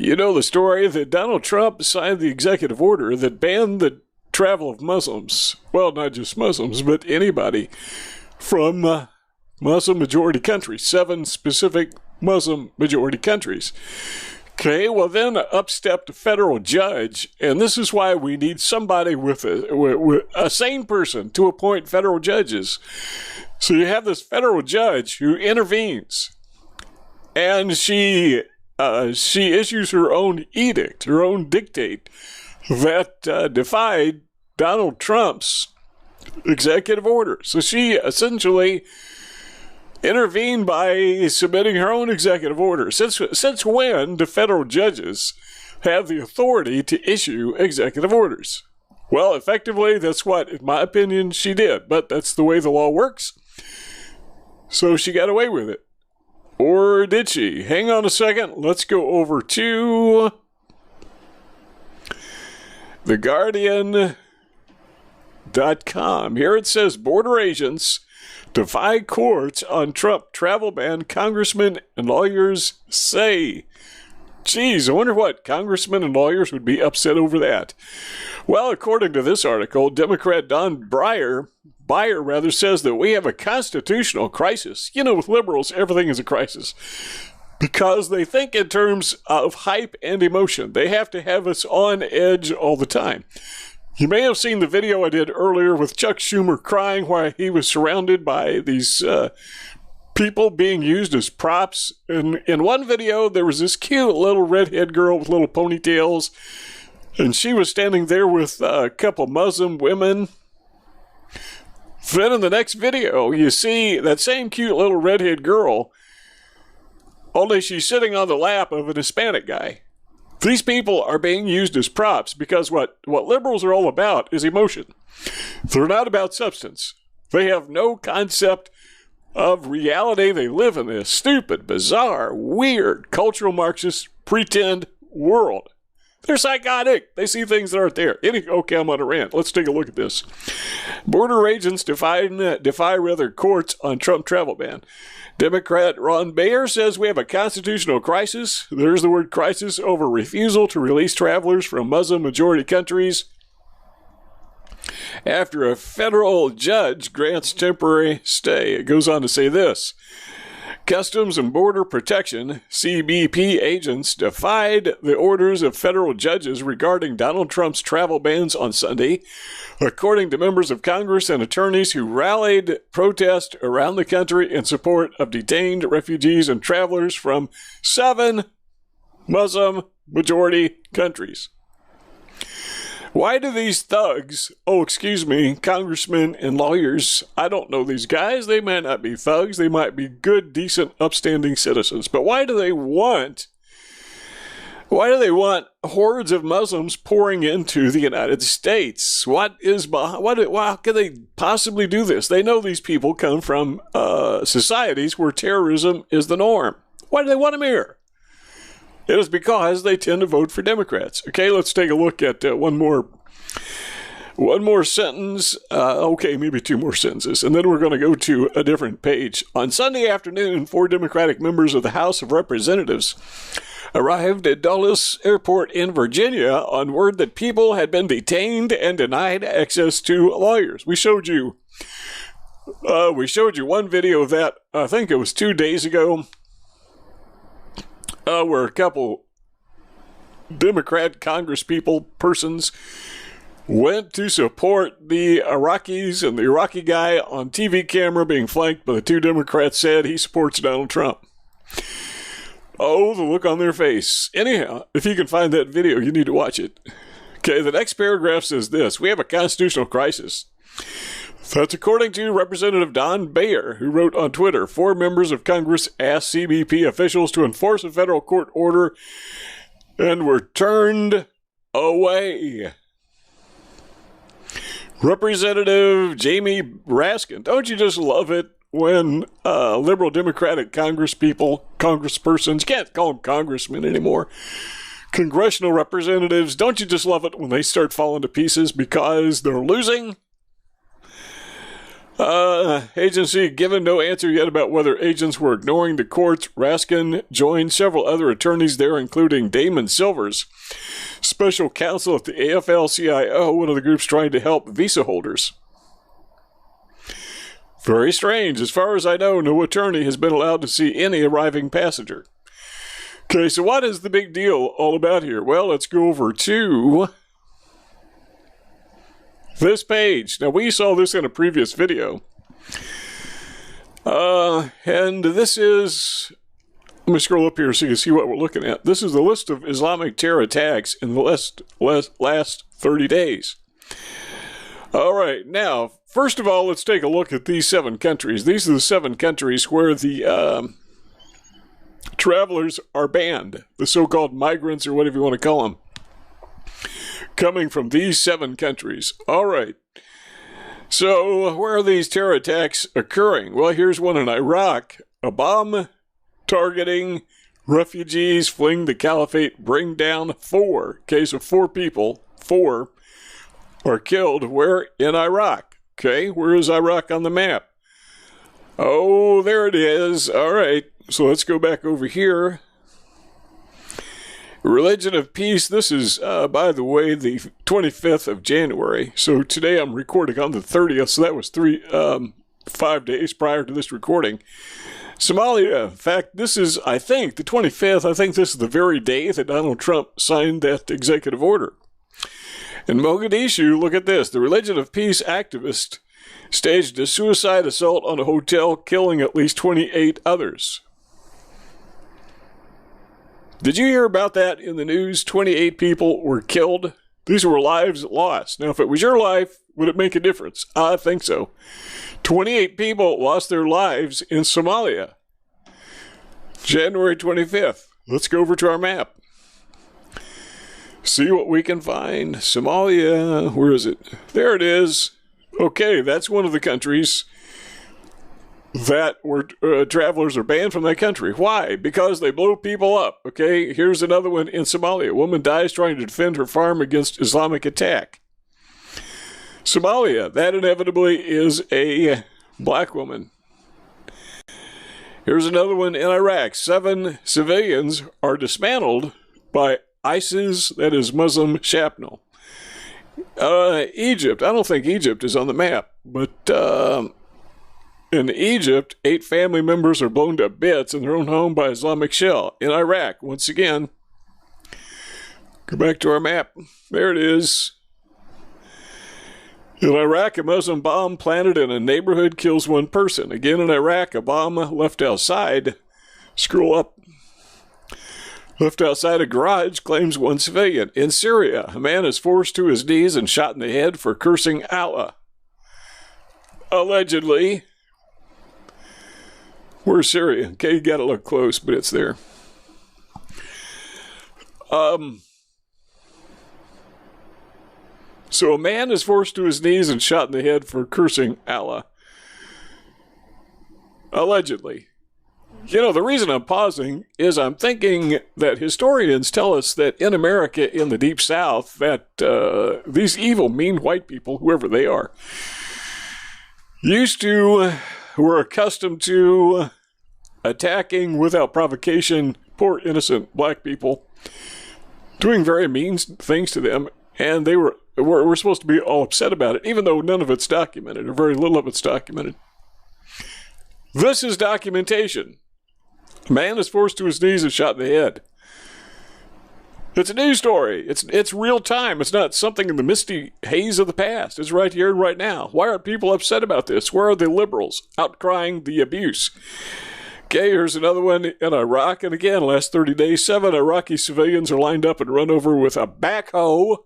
You know the story that Donald Trump signed the executive order that banned the travel of Muslims. Well, not just Muslims, but anybody from Muslim-majority countries, 7 specific Muslim-majority countries. Okay, well then up stepped a federal judge, and this is why we need somebody with a sane person to appoint federal judges. So you have this federal judge who intervenes, and she issues her own edict, her own dictate that defied Donald Trump's executive order. So she essentially intervened by submitting her own executive order. Since when do federal judges have the authority to issue executive orders? Well, effectively, that's what, in my opinion, she did. But that's the way the law works. So she got away with it. Or did she? Hang on a second. Let's go over to TheGuardian.com. Here it says, border agents defy courts on Trump travel ban, congressmen and lawyers say. Geez, I wonder what congressmen and lawyers would be upset over that. Well, according to this article, Democrat Don Beyer says that we have a constitutional crisis. You know, with liberals, everything is a crisis because they think in terms of hype and emotion. They have to have us on edge all the time. You may have seen the video I did earlier with Chuck Schumer crying while he was surrounded by these people being used as props. And in one video, there was this cute little redhead girl with little ponytails, and she was standing there with a couple Muslim women. Then in the next video, you see that same cute little redhead girl, only she's sitting on the lap of an Hispanic guy. These people are being used as props because what liberals are all about is emotion. They're not about substance. They have no concept of reality. They live in this stupid, bizarre, weird, cultural Marxist pretend world. They're psychotic. They see things that aren't there. Okay, I'm on a rant. Let's take a look at this. Border agents defy courts on Trump travel ban. Democrat Ron Beyer says we have a constitutional crisis. There's the word crisis over refusal to release travelers from Muslim-majority countries after a federal judge grants temporary stay. It goes on to say this. Customs and Border Protection, CBP agents defied the orders of federal judges regarding Donald Trump's travel bans on Sunday, according to members of Congress and attorneys who rallied protest around the country in support of detained refugees and travelers from 7 Muslim-majority countries. Why do these thugs, congressmen and lawyers, I don't know these guys, they might not be thugs, they might be good, decent, upstanding citizens, but why do they want hordes of Muslims pouring into the United States? How can they possibly do this? They know these people come from societies where terrorism is the norm. Why do they want them here? It is because they tend to vote for Democrats. Okay, let's take a look at one more sentence. Maybe 2 more sentences, and then we're going to go to a different page. On Sunday afternoon, 4 Democratic members of the House of Representatives arrived at Dulles Airport in Virginia on word that people had been detained and denied access to lawyers. We showed you one video of that, I think it was 2 days ago, where a couple Democrat persons went to support the Iraqis, and the Iraqi guy on TV camera being flanked by the 2 Democrats said he supports Donald Trump. Oh, the look on their face. Anyhow, if you can find that video, you need to watch it. Okay, the next paragraph says this. We have a constitutional crisis. That's according to Representative Don Beyer, who wrote on Twitter, 4 members of Congress asked CBP officials to enforce a federal court order and were turned away. Representative Jamie Raskin, don't you just love it when liberal Democratic congresspersons, can't call them congressmen anymore, congressional representatives, don't you just love it when they start falling to pieces because they're losing? Agency given no answer yet about whether agents were ignoring the courts. Raskin joined several other attorneys there, including Damon Silvers, special counsel at the AFL-CIO, one of the groups trying to help visa holders. Very strange. As far as I know, no attorney has been allowed to see any arriving passenger. Okay, so what is the big deal all about here? Well, let's go over to this page. Now, we saw this in a previous video. And this is... Let me scroll up here so you can see what we're looking at. This is the list of Islamic terror attacks in the last 30 days. All right, now, first of all, let's take a look at these 7 countries. These are the 7 countries where the travelers are banned, the so-called migrants or whatever you want to call them, coming from these 7 countries. All right, so where are these terror attacks occurring? Well, here's one in Iraq. A bomb targeting refugees fleeing the caliphate, bring down 4. Case of 4 people, 4 are killed. Where? In Iraq. Okay, where is Iraq on the map? Oh, there it is. All right, so let's go back over here. Religion of Peace. This is, by the way, the 25th of January. So today I'm recording on the 30th, so that was 5 days prior to this recording. Somalia. In fact, this is, I think, the 25th. I think this is the very day that Donald Trump signed that executive order. In Mogadishu, look at this. The Religion of Peace activist staged a suicide assault on a hotel, killing at least 28 others. Did you hear about that in the news? 28 people were killed. These were lives lost. Now, if it was your life, would it make a difference? I think so. 28 people lost their lives in Somalia. January 25th. Let's go over to our map. See what we can find. Somalia, where is it? There it is. Okay, that's one of the countries that were travelers are banned from that country. Why? Because they blow people up. Okay, here's another one in Somalia. A woman dies trying to defend her farm against Islamic attack. Somalia, that inevitably is a black woman. Here's another one in Iraq. 7 civilians are dismantled by ISIS, that is Muslim shrapnel. Egypt, I don't think Egypt is on the map, but in Egypt, 8 family members are blown to bits in their own home by Islamic shell. In Iraq, once again, go back to our map. There it is. In Iraq, a Muslim bomb planted in a neighborhood kills 1 person. Again in Iraq, a bomb left outside. Scroll up. Left outside a garage claims 1 civilian. In Syria, a man is forced to his knees and shot in the head for cursing Allah. Allegedly. Where's Syria? Okay, you gotta look close, but it's there. So a man is forced to his knees and shot in the head for cursing Allah. Allegedly. You know, the reason I'm pausing is I'm thinking that historians tell us that in America, in the Deep South, that these evil, mean white people, whoever they are, were accustomed to attacking without provocation poor innocent black people, doing very mean things to them, and we're supposed to be all upset about it, even though none of it's documented, or very little of it's documented. This is documentation. A man is forced to his knees and shot in the head. It's a news story. It's real time. It's not something in the misty haze of the past. It's right here and right now. Why aren't people upset about this? Where are the liberals outcrying the abuse? Okay, here's another one in Iraq. And again, last 30 days, 7 Iraqi civilians are lined up and run over with a backhoe.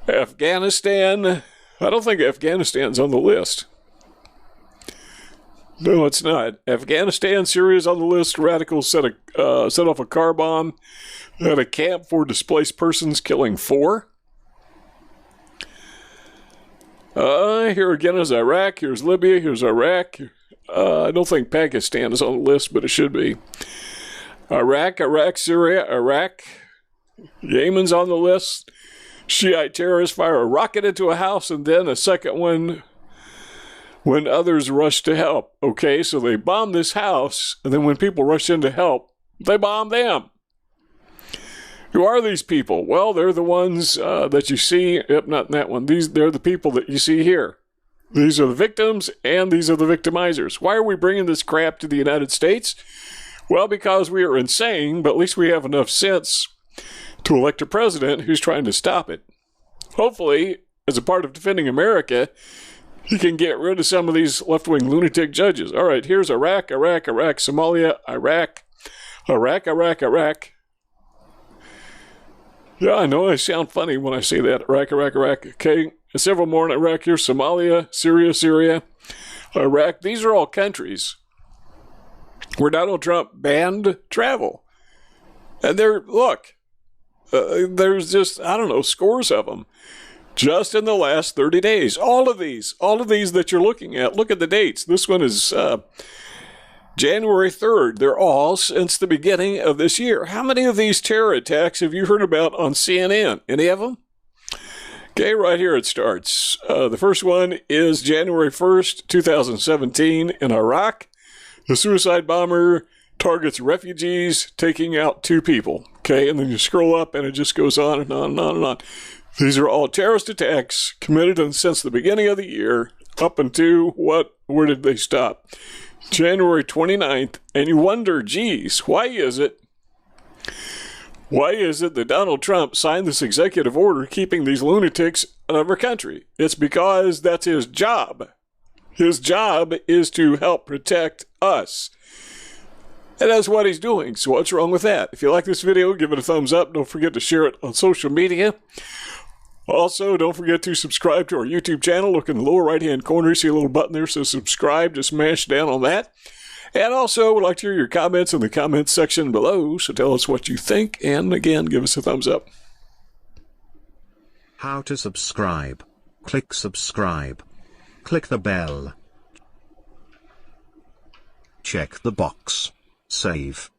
Afghanistan. I don't think Afghanistan's on the list. No, it's not. Afghanistan, Syria's on the list. Radicals set off a car bomb at a camp for displaced persons, killing 4. Here again is Iraq. Here's Libya. Here's Iraq. I don't think Pakistan is on the list, but it should be. Iraq, Syria, Iraq. Yemen's on the list. Shiite terrorists fire a rocket into a house, and then a second one when others rush to help. Okay, so they bomb this house, and then when people rush in to help, they bomb them. Who are these people? Well, they're the ones that you see. Yep, not in that one. They're the people that you see here. These are the victims, and these are the victimizers. Why are we bringing this crap to the United States? Well, because we are insane, but at least we have enough sense to elect a president who's trying to stop it. Hopefully, as a part of defending America, he can get rid of some of these left-wing lunatic judges. All right, here's Iraq, Somalia, Iraq. Yeah, I know I sound funny when I say that. Iraq. Okay, several more in Iraq here. Somalia, Syria, Iraq. These are all countries where Donald Trump banned travel. And there's just, I don't know, scores of them. Just in the last 30 days. All of these that you're looking at. Look at the dates. This one is January 3rd. They're all since the beginning of this year. How many of these terror attacks have you heard about on CNN? Any of them? Okay, right here it starts. The first one is January 1st, 2017 in Iraq. The suicide bomber targets refugees, taking out 2 people. Okay, and then you scroll up and it just goes on and on and on and on. These are all terrorist attacks committed since the beginning of the year up until where did they stop? January 29th, and you wonder, geez, why is it that Donald Trump signed this executive order keeping these lunatics out of our country? It's because that's his job. His job is to help protect us. And that's what he's doing, so what's wrong with that? If you like this video, give it a thumbs up. Don't forget to share it on social media. Also, don't forget to subscribe to our YouTube channel. Look in the lower right-hand corner. You see a little button there that says subscribe. Just smash down on that. And also, we'd like to hear your comments in the comments section below. So tell us what you think. And again, give us a thumbs up. How to subscribe. Click subscribe. Click the bell. Check the box. Save.